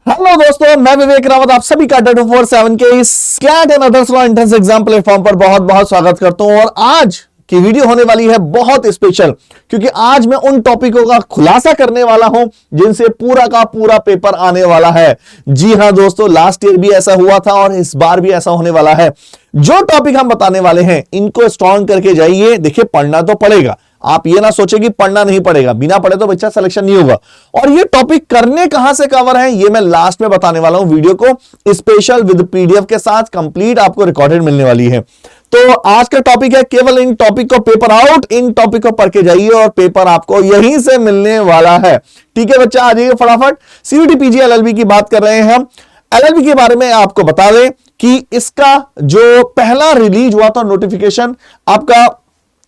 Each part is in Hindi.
हेलो दोस्तों, मैं विवेक रावत आप सभी का 24/7 के इस slate and others law entrance exam platform पर बहुत बहुत स्वागत करता हूं। और आज की वीडियो होने वाली है बहुत स्पेशल, क्योंकि आज मैं उन टॉपिकों का खुलासा करने वाला हूं जिनसे पूरा का पूरा पेपर आने वाला है। जी हां दोस्तों, लास्ट ईयर भी ऐसा हुआ था और इस बार भी ऐसा होने वाला है। जो टॉपिक हम बताने वाले हैं इनको स्ट्रॉन्ग करके जाइए। देखिए, पढ़ना तो पड़ेगा, आप ये ना सोचे कि पढ़ना नहीं पड़ेगा, बिना पढ़े तो बच्चा सिलेक्शन नहीं होगा। और ये टॉपिक करने कहां से कवर है ये मैं लास्ट में बताने वाला हूं। वीडियो को स्पेशल विद पीडीएफ के साथ कंप्लीट आपको रिकॉर्डेड मिलने वाली है। तो आज का टॉपिक है, केवल इन टॉपिक को पेपर आउट, इन टॉपिक को पढ़ के जाइए और पेपर आपको यहीं से मिलने वाला है। ठीक है बच्चा, आ जाइए फटाफट। सीयूटी पीजी एलएलबी की बात कर रहे हैं हम। एलएलबी के बारे में आपको बता दें कि इसका जो पहला रिलीज हुआ था नोटिफिकेशन, आपका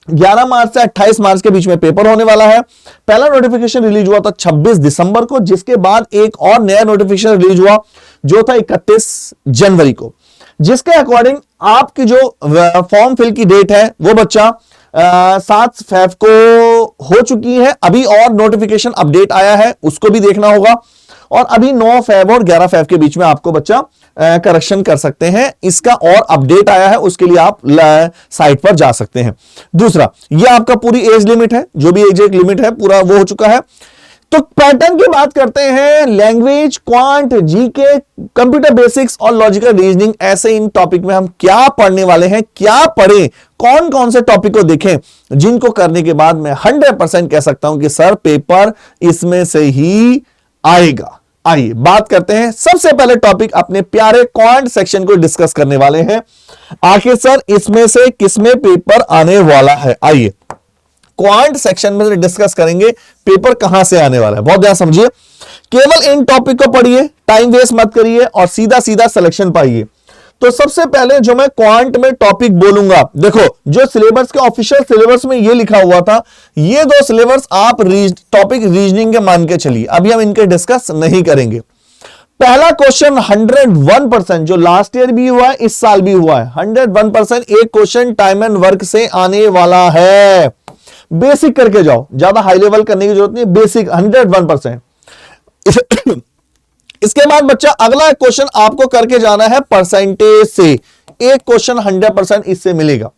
11 मार्च से 28 मार्च के बीच में पेपर होने वाला है। पहला नोटिफिकेशन रिलीज हुआ था 26 दिसंबर को, जिसके बाद एक और नया नोटिफिकेशन रिलीज हुआ जो था 31 जनवरी को, जिसके अकॉर्डिंग आपकी जो फॉर्म फिल की डेट है वो बच्चा 7 फेब को हो चुकी है। अभी और नोटिफिकेशन अपडेट आया है, उसको भी देखना होगा। और अभी 9 फेब और 11 फेब के बीच में आपको बच्चा करेक्शन कर सकते हैं। इसका और अपडेट आया है, उसके लिए आप साइट पर जा सकते हैं। दूसरा, ये आपका पूरी एज लिमिट है, जो भी एज लिमिट है पूरा वो हो चुका है। तो पैटर्न की बात करते हैं, language, quant, GK, computer basics और लॉजिकल रीजनिंग, ऐसे इन टॉपिक में हम क्या पढ़ने वाले हैं, क्या पढ़ें, कौन कौन से टॉपिक को देखें, जिनको करने के बाद मैं 100% कह सकता हूं कि सर पेपर इसमें से ही आएगा। आइए बात करते हैं। सबसे पहले टॉपिक अपने प्यारे क्वांट सेक्शन को डिस्कस करने वाले हैं। आखिर सर इसमें से किसमें पेपर आने वाला है, आइए क्वांट सेक्शन में से डिस्कस करेंगे पेपर कहां से आने वाला है। बहुत ध्यान समझिए, केवल इन टॉपिक को पढ़िए, टाइम वेस्ट मत करिए और सीधा सीधा सिलेक्शन पाइए। तो सबसे पहले जो मैं क्वांट में टॉपिक बोलूंगा, देखो जो सिलेबस के ऑफिशियल सिलेबस में ये लिखा हुआ था, ये दो सिलेबस आप टॉपिक रीजनिंग के मान के चलिए, अभी हम इनके डिस्कस नहीं करेंगे। पहला क्वेश्चन 101% जो लास्ट ईयर भी हुआ है, इस साल भी हुआ है, 101% एक क्वेश्चन टाइम एंड वर्क से आने वाला है। बेसिक करके जाओ, ज्यादा हाई लेवल करने की जरूरत नहीं, बेसिक 101%। इसके बाद बच्चा अगला क्वेश्चन आपको करके जाना है परसेंटेज से। एक क्वेश्चन 100% इससे मिलेगा।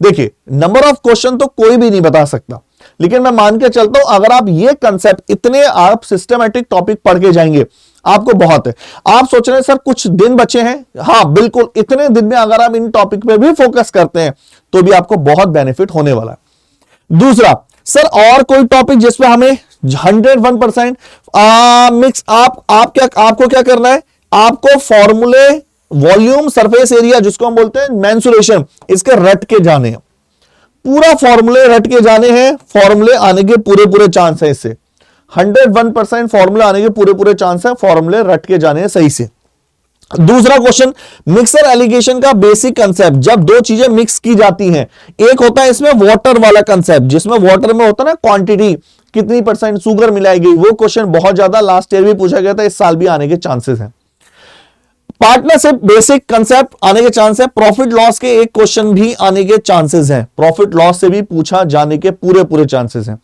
देखिए, नंबर ऑफ क्वेश्चन तो कोई भी नहीं बता सकता, लेकिन मैं मान के चलता हूं अगर आप ये कंसेप्ट, इतने आप सिस्टमैटिक टॉपिक पढ़ के जाएंगे आपको बहुत है। आप सोच रहे हैं सर कुछ दिन बचे हैं, हाँ बिल्कुल, इतने दिन में अगर आप इन टॉपिक पे भी फोकस करते हैं तो भी आपको बहुत बेनिफिट होने वाला है। दूसरा, सर और कोई टॉपिक जिसपे हमें 101% मिक्स, आपको क्या करना है, आपको फॉर्मूले, वॉल्यूम, सरफेस एरिया जिसको हम बोलते हैं मेंसुरेशन, इसके रट के जाने हैं, पूरा फॉर्मूले रट के जाने हैं। फॉर्मूले आने के पूरे चांस है, इससे 101% फॉर्मूले आने के पूरे चांस है, फॉर्मूले रट के जाने हैं सही से। दूसरा क्वेश्चन, मिक्सर एलिगेशन का बेसिक कंसेप्ट, जब दो चीजें मिक्स की जाती हैं, एक होता है इसमें वाटर वाला कंसेप्ट, जिसमें वाटर में होता है ना क्वांटिटी, कितनी परसेंट शुगर मिलाएगी, वो क्वेश्चन बहुत ज्यादा लास्ट ईयर भी पूछा गया था, इस साल भी आने के चांसेस हैं। पार्टनरशिप बेसिक कंसेप्ट आने के चांस है। प्रॉफिट लॉस के एक क्वेश्चन भी आने के चांसेस हैं, प्रॉफिट लॉस से भी पूछा जाने के पूरे चांसेस हैं।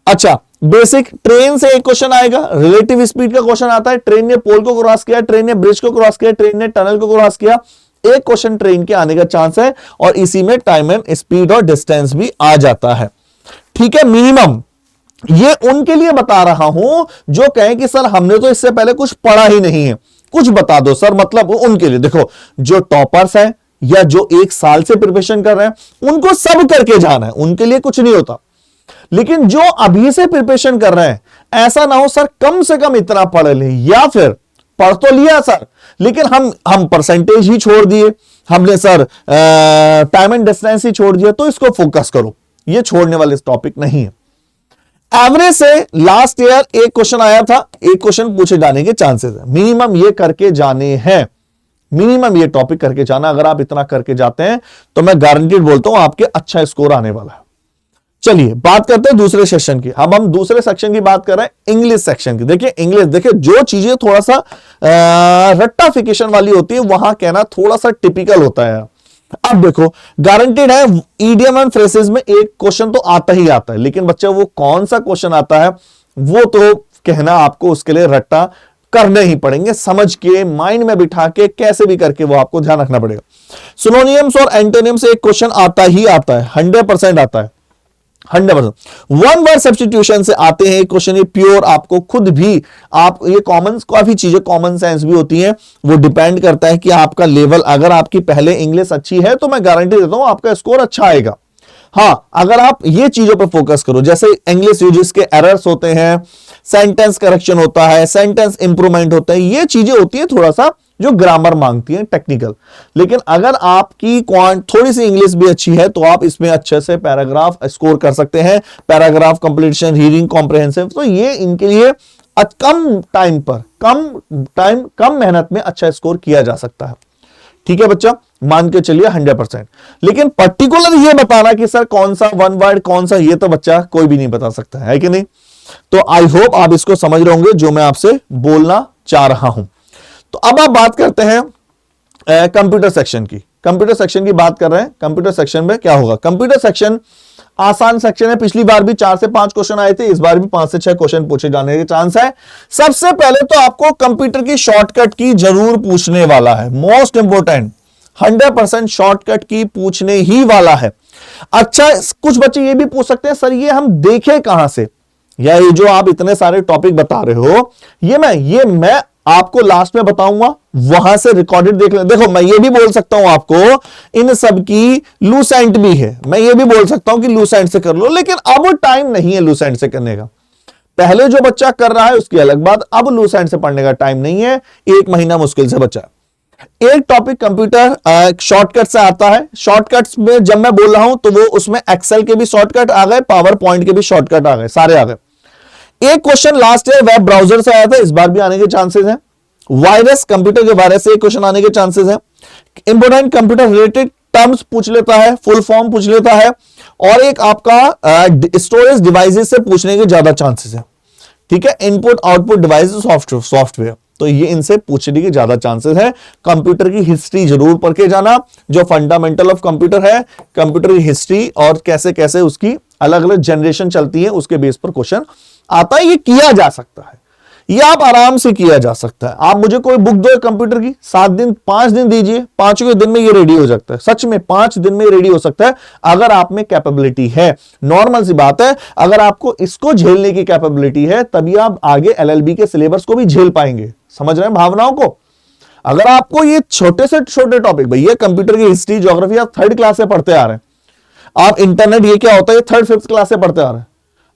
अच्छा, बेसिक ट्रेन से एक क्वेश्चन आएगा, रिलेटिव स्पीड का क्वेश्चन आता है, ट्रेन ने पोल को क्रॉस किया, ट्रेन ने ब्रिज को क्रॉस किया, ट्रेन ने टनल को क्रॉस किया, एक क्वेश्चन ट्रेन के आने का चांस है, और इसी में टाइम एंड स्पीड और डिस्टेंस भी आ जाता है। ठीक है, मिनिमम ये उनके लिए बता रहा हूं जो कहें कि सर हमने तो इससे पहले कुछ पढ़ा ही नहीं है, कुछ बता दो सर, मतलब उनके लिए। देखो, जो टॉपर्स है या जो एक साल से प्रिपरेशन कर रहे हैं उनको सब करके जाना है, उनके लिए कुछ नहीं होता। लेकिन जो अभी से प्रिपरेशन कर रहे हैं, ऐसा ना हो सर कम से कम इतना पढ़ ले, या फिर पढ़ तो लिया सर लेकिन हम परसेंटेज ही छोड़ दिए, हमने सर टाइम एंड डिस्टेंस ही छोड़ दिया, तो इसको फोकस करो, ये छोड़ने वाले टॉपिक नहीं है। एवरेज से लास्ट ईयर एक क्वेश्चन आया था, एक क्वेश्चन पूछे जाने के चांसेस है, मिनिमम ये करके जाने हैं, मिनिमम ये टॉपिक करके जाना। अगर आप इतना करके जाते हैं तो मैं गारंटीड बोलता हूं आपके अच्छा स्कोर आने वाला है। चलिए बात करते हैं दूसरे सेक्शन की। अब हम दूसरे सेक्शन की बात कर रहे हैं, इंग्लिश सेक्शन की। देखिए इंग्लिश, देखिए जो चीजें थोड़ा सा रट्टाफिकेशन वाली होती है वहां कहना थोड़ा सा टिपिकल होता है। अब देखो, गारंटेड है ईडियम एंड फ्रेसेस में एक क्वेश्चन तो आता ही आता है, लेकिन बच्चा वो कौन सा क्वेश्चन आता है वो तो कहना आपको उसके लिए रट्टा करने ही पड़ेंगे, समझ के माइंड में बिठा के कैसे भी करके वो आपको ध्यान रखना पड़ेगा। सिनोनिम्स और एंटोनिम्स एक क्वेश्चन आता ही आता है, 100% आता है, 100%। वन वर्ड सब्स्टिट्यूशन से आते हैं क्वेश्चन, ये प्योर आपको खुद भी आप ये कॉमन, काफी चीजें कॉमन सेंस भी होती हैं, वो डिपेंड करता है कि आपका लेवल, अगर आपकी पहले इंग्लिश अच्छी है तो मैं गारंटी देता हूं आपका स्कोर अच्छा आएगा। हां, अगर आप ये चीजों पर फोकस करो, जैसे इंग्लिश यूजेस के एरर्स होते हैं, सेंटेंस करेक्शन होता है, सेंटेंस इंप्रूवमेंट होता है, ये चीजें होती है थोड़ा सा जो ग्रामर मांगती है, टेक्निकल। लेकिन अगर आपकी थोड़ी सी इंग्लिश भी अच्छी है तो आप इसमें अच्छे से पैराग्राफ स्कोर कर सकते हैं, पैराग्राफ कंप्लीशन, रीडिंग कॉम्प्रिहेंसिव। तो ये इनके लिए कम टाइम पर, कम मेहनत में अच्छा स्कोर किया जा सकता है। ठीक है बच्चा, मान के चलिए 100%। लेकिन पर्टिकुलर ये बताना कि सर कौन सा वन वर्ड कौन सा, ये तो बच्चा कोई भी नहीं बता सकता है कि नहीं। तो आई होप आप इसको समझ रहे होंगे जो मैं आपसे बोलना चाह रहा हूं। तो अब आप बात करते हैं कंप्यूटर सेक्शन की। कंप्यूटर सेक्शन की बात कर रहे हैं। कंप्यूटर सेक्शन में क्या होगा? कंप्यूटर सेक्शन आसान सेक्शन है। पिछली बार भी 4 से 5 क्वेश्चन आए थे, इस बार भी 5 से 6 क्वेश्चन पूछे जाने के चांस है। सबसे पहले तो आपको कंप्यूटर की शॉर्टकट की जरूर पूछने वाला है, मोस्ट इंपोर्टेंट, 100% शॉर्टकट की पूछने ही वाला है। अच्छा, कुछ बच्चे ये भी पूछ सकते हैं सर ये हम देखें कहां से, या ये जो आप इतने सारे टॉपिक बता रहे हो ये मैं आपको लास्ट में बताऊंगा, वहां से रिकॉर्डेड देख लें। देखो मैं ये भी बोल सकता हूं आपको इन सब की लूसेंट भी है, मैं ये भी बोल सकता हूं कि लूसेंट से कर लो, लेकिन अब टाइम नहीं है लूसेंट से करने का। पहले जो बच्चा कर रहा है उसकी अलग बात, अब लूसेंट से पढ़ने का टाइम नहीं है, 1 महीना मुश्किल से बचा। एक टॉपिक कंप्यूटर शॉर्टकट से आता है। शॉर्टकट्स में जब मैं बोल रहा हूं तो वो उसमें एक्सेल के भी शॉर्टकट आ गए, पावर पॉइंट के भी शॉर्टकट आ गए, सारे आ गए। एक question last year web browser से आया था, इस बार भी आने के चांसेस हैं। वायरस, कंप्यूटर के वायरस से एक क्वेश्चन आने के चांसेस हैं। इंपोर्टेंट कंप्यूटर रिलेटेड टर्म्स पूछ लेता है, फुल फॉर्म पूछ लेता है, और एक आपका स्टोरेज डिवाइसेस से पूछने के ज्यादा चांसेस है। ठीक है, इनपुट आउटपुट डिवाइसेस सॉफ्टवेयर, तो ये इनसे पूछने के ज्यादा चांसेस है। कंप्यूटर की हिस्ट्री जरूर पढ़ के जाना, जो फंडामेंटल ऑफ कंप्यूटर है, कंप्यूटर की हिस्ट्री और कैसे कैसे उसकी अलग अलग जनरेशन चलती है उसके बेस पर क्वेश्चन आता है। ये किया जा सकता है, ये आप आराम से किया जा सकता है। आप मुझे कोई बुक दो कंप्यूटर की, 7 दिन 5 दिन दीजिए, 5वें दिन में ये रेडी हो सकता है। सच में 5 दिन में रेडी हो सकता है अगर आप में कैपेबिलिटी है। नॉर्मल सी बात है, अगर आपको इसको झेलने की कैपेबिलिटी है तभी आप आगे एलएलबी के सिलेबस को भी झेल पाएंगे। समझ रहे हैं भावनाओं को? अगर आपको ये छोटे से छोटे टॉपिक, भैया कंप्यूटर की हिस्ट्री ज्योग्राफी आप 3rd क्लास से पढ़ते आ रहे हैं, आप इंटरनेट ये क्या होता है 3rd 5th क्लास से पढ़ते आ रहे हैं,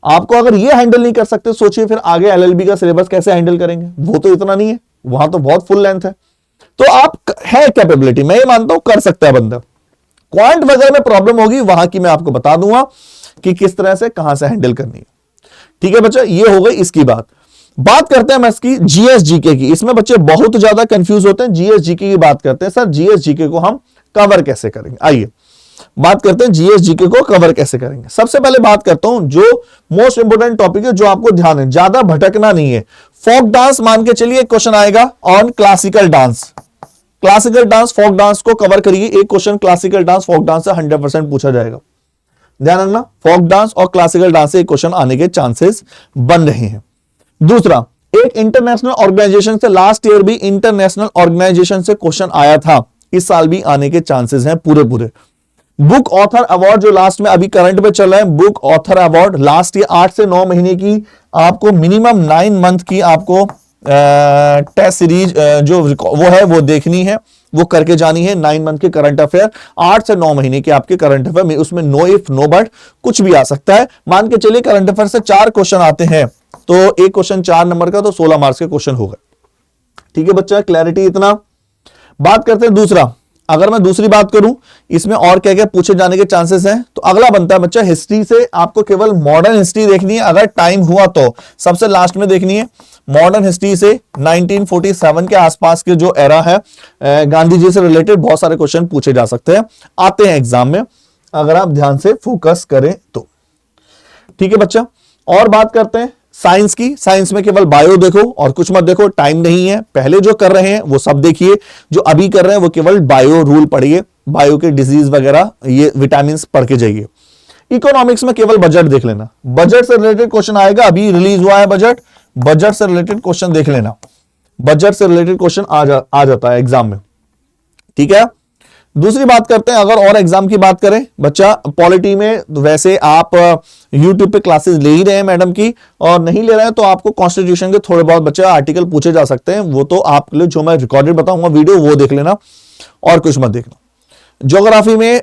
आपको अगर ये हैंडल नहीं कर सकते, सोचिए फिर आगे एलएलबी का सिलेबस कैसे हैंडल करेंगे। वो तो इतना नहीं है, वहां तो बहुत फुल लेंथ है। तो आप है कैपेबिलिटी, मैं ये मानता हूं कर सकता है बंदा। क्वांट वगैरह में प्रॉब्लम होगी, वहां की मैं आपको बता दूंगा कि किस तरह से कहां से हैंडल करनी है। ठीक है बच्चा, ये हो गई इसकी बात। बात करते हैं मैथ्स की, जीएस जीके की। इसमें बच्चे बहुत ज्यादा कंफ्यूज होते हैं। जीएस जीके की बात करते हैं, सर जीएस जीके को हम कवर कैसे करेंगे। आइए बात करते हैं जीएस जीके को कवर कैसे करेंगे। सबसे पहले बात करता हूं जो मोस्ट इंपोर्टेंट टॉपिक है, जो आपको ध्यान है, ज्यादा भटकना नहीं है। फोक डांस मान के चलिए, एक क्वेश्चन आएगा on classical dance. Classical dance, folk dance को कवर करिए। एक question classical dance folk dance से 100% पूछा जाएगा। ध्यान रखना, फोक डांस और क्लासिकल डांस से एक क्वेश्चन आने के चांसेस बन रहे हैं। दूसरा, एक इंटरनेशनल ऑर्गेनाइजेशन से, लास्ट ईयर भी इंटरनेशनल ऑर्गेनाइजेशन से क्वेश्चन आया था, इस साल भी आने के चांसेस हैं पूरे। बुक ऑथर अवार्ड जो लास्ट में अभी करंट में चल रहा है, book author award last year 8 से 9 महीने की आपको मिनिमम 9 मंथ की आपको टेस्ट सीरीज जो वो है वो देखनी है, वो करके जानी है। 9 मंथ के करंट अफेयर, 8 से 9 महीने के आपके करंट अफेयर में, उसमें नो इफ नो बट कुछ भी आ सकता है। मान के चलिए करंट अफेयर से 4 क्वेश्चन आते हैं, तो एक क्वेश्चन 4 नंबर का, तो 16 मार्क्स के क्वेश्चन होगा। ठीक है बच्चा, क्लैरिटी इतना। बात करते हैं दूसरा, अगर मैं दूसरी बात करूं इसमें और क्या क्या पूछे जाने के चांसेस हैं, तो अगला बनता है बच्चा हिस्ट्री से। आपको केवल मॉडर्न हिस्ट्री देखनी है, अगर टाइम हुआ तो सबसे लास्ट में देखनी है। मॉडर्न हिस्ट्री से 1947 के आसपास के जो एरा है, गांधी जी से रिलेटेड बहुत सारे क्वेश्चन पूछे जा सकते हैं, आते हैं एग्जाम में, अगर आप ध्यान से फोकस करें तो। ठीक है बच्चा, और बात करते हैं साइंस की। साइंस में केवल बायो देखो और कुछ मत देखो, टाइम नहीं है। पहले जो कर रहे हैं वो सब देखिए, जो अभी कर रहे हैं वो केवल बायो रूल पढ़िए, बायो के डिजीज वगैरह, ये विटामिन पढ़ के जाइए। इकोनॉमिक्स में केवल बजट देख लेना, बजट से रिलेटेड क्वेश्चन आएगा, अभी रिलीज हुआ है बजट से रिलेटेड क्वेश्चन देख लेना। बजट से रिलेटेड क्वेश्चन आ जाता है एग्जाम में, ठीक है। दूसरी बात करते हैं, अगर और एग्जाम की बात करें बच्चा, पॉलिटी में वैसे आप YouTube पे क्लासेस ले ही रहे हैं मैडम की, और नहीं ले रहे हैं तो आपको कॉन्स्टिट्यूशन के थोड़े बहुत बच्चा आर्टिकल पूछे जा सकते हैं, वो तो आपके लिए जो मैं रिकॉर्डेड बताऊंगा वीडियो वो देख लेना और कुछ मत देखना। ज्योग्राफी में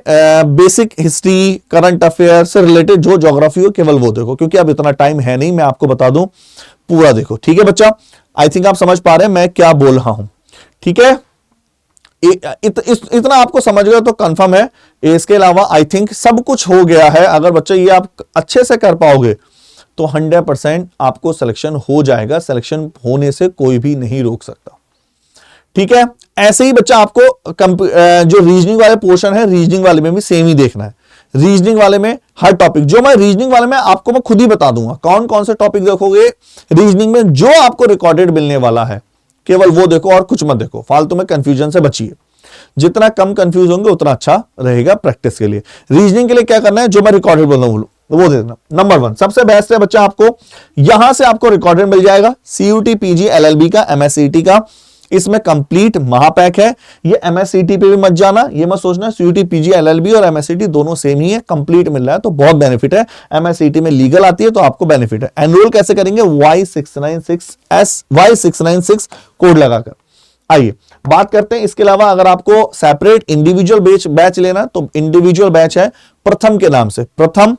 बेसिक हिस्ट्री, करंट अफेयर से रिलेटेड जो ज्योग्राफी हो केवल वो देखो, क्योंकि अब इतना टाइम है नहीं, मैं आपको बता दूं पूरा देखो, ठीक है बच्चा। आई थिंक आप समझ पा रहे हैं मैं क्या बोल रहा हूं, ठीक है। इतना आपको समझ गए तो कंफर्म है। इसके अलावा आई थिंक सब कुछ हो गया है। अगर बच्चा ये आप अच्छे से कर पाओगे तो 100% आपको सिलेक्शन हो जाएगा, सिलेक्शन होने से कोई भी नहीं रोक सकता, ठीक है। ऐसे ही बच्चा आपको जो रीजनिंग वाले पोर्शन है, रीजनिंग वाले में भी सेम ही देखना है। रीजनिंग वाले में हर टॉपिक जो मैं रीजनिंग वाले में आपको मैं खुद ही बता दूंगा कौन कौन से टॉपिक देखोगे रीजनिंग में, जो आपको रिकॉर्डेड मिलने वाला है केवल वो देखो और कुछ मत देखो, फालतू में कंफ्यूजन से बचिए। जितना कम कंफ्यूज होंगे उतना अच्छा रहेगा प्रैक्टिस के लिए। रीजनिंग के लिए क्या करना है, जो मैं रिकॉर्डेड बोल रहा हूं वो दे देना। नंबर 1 सबसे बेस्ट है बच्चा, आपको यहां से आपको रिकॉर्डेड मिल जाएगा CUT PG LLB का, MSCT का, इसमें कंप्लीट महापैक है। ये MSCT पे भी मत जाना, ये मत सोचना CUT PG LLB और MSCT दोनों सेम ही है, कंप्लीट मिल रहा है तो बहुत बेनिफिट है। MSCT में लीगल आती है तो आपको बेनिफिट है। एनरोल कैसे करेंगे, Y696 कोड लगाकर। आइए बात करते हैं। इसके अलावा अगर आपको सेपरेट इंडिविजुअल बैच लेना तो इंडिविजुअल बैच है प्रथम के नाम से, प्रथम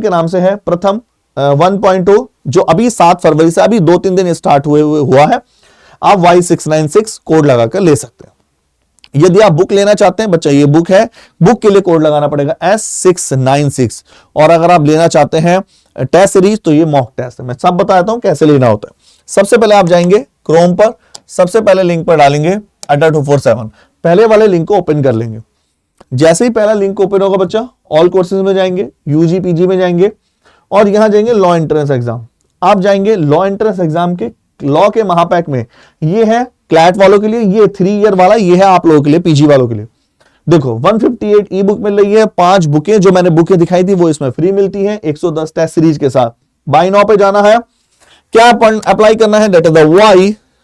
के नाम से है, प्रथम 1.0 जो अभी 7 फरवरी से अभी 2-3 दिन स्टार्ट हुआ है। आप Y696 कोड लगाकर ले सकते हैं। यदि आप बुक लेना चाहते हैं बच्चा, ये बुक है, बुक के लिए कोड लगाना पड़ेगा S696। और अगर आप लेना चाहते हैं टेस्ट सीरीज तो ये मॉक टेस्ट है, मैं सब बताता हूं कैसे लेना होता है। सबसे पहले आप जाएंगे क्रोम पर, सबसे पहले लिंक पर डालेंगे ADDA247, पहले वाले लिंक को ओपन कर लेंगे। जैसे ही पहला लिंक ओपन होगा बच्चा, ऑल कोर्सेज में जाएंगे, UG PG में जाएंगे और यहां जाएंगे लॉ एंट्रेंस एग्जाम। आप जाएंगे लॉ एंट्रेंस एग्जाम के लॉ के महापैक में, ये है क्लैट वालों के लिए, ये 3 ईयर वाला, ये है आप लोगों के लिए, PG वालों के लिए। देखो 158 ई बुक मिल रही है, 5 बुकें जो मैंने बुकें दिखाई थी वो इसमें फ्री मिलती हैं 110 टेस्ट सीरीज के साथ। बाय नाउ पे जाना है, क्या अप्लाई करना है, that is the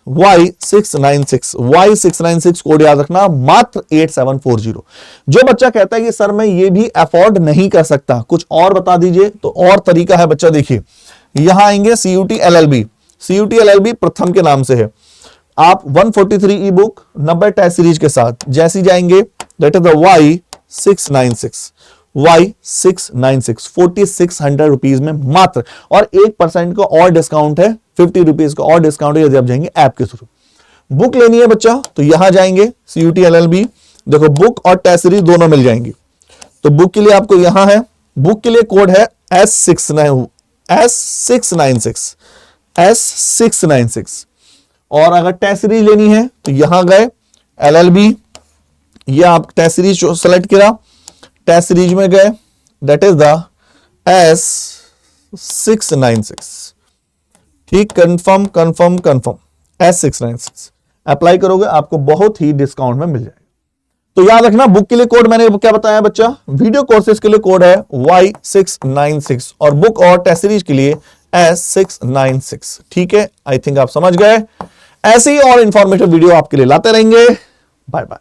Y696 code याद रखना, मात्र 8740। जो बच्चा कहता है कि सर मैं ये भी अफोर्ड नहीं कर सकता, कुछ और बता दीजिए, तो और तरीका है बच्चा। देखिए यहां आएंगे CUT LLB प्रथम के नाम से है, आप 143 ई बुक 90 टेस्ट सीरीज के साथ जैसी जाएंगे, that is the Y696 4600 rupees में मात्र, और 1% का और डिस्काउंट है, 50 रुपीज का और डिस्काउंट है यदि आप जाएंगे ऐप के थ्रू। बुक लेनी है बच्चा तो यहां जाएंगे CUT LLB, देखो बुक और टेस्ट सीरीज दोनों मिल जाएंगी। तो बुक के लिए आपको यहां है, बुक के लिए कोड है S696 और अगर टेस्ट सीरीज लेनी है तो यहां गए LLB, ये आप टेस्ट सीरीज सेलेक्ट किया, टेस्ट सीरीज में गए, दैट इज द S696, ठीक, कंफर्म S696 अप्लाई करोगे आपको बहुत ही डिस्काउंट में मिल जाएगा। तो याद रखना बुक के लिए कोड मैंने क्या बताया बच्चा, वीडियो कोर्सेज के लिए कोड है Y696 और बुक और टेस्ट सीरीज के लिए S696, ठीक है। आई थिंक आप समझ गए। ऐसे ही और इंफॉर्मेटिव वीडियो आपके लिए लाते रहेंगे। Bye bye.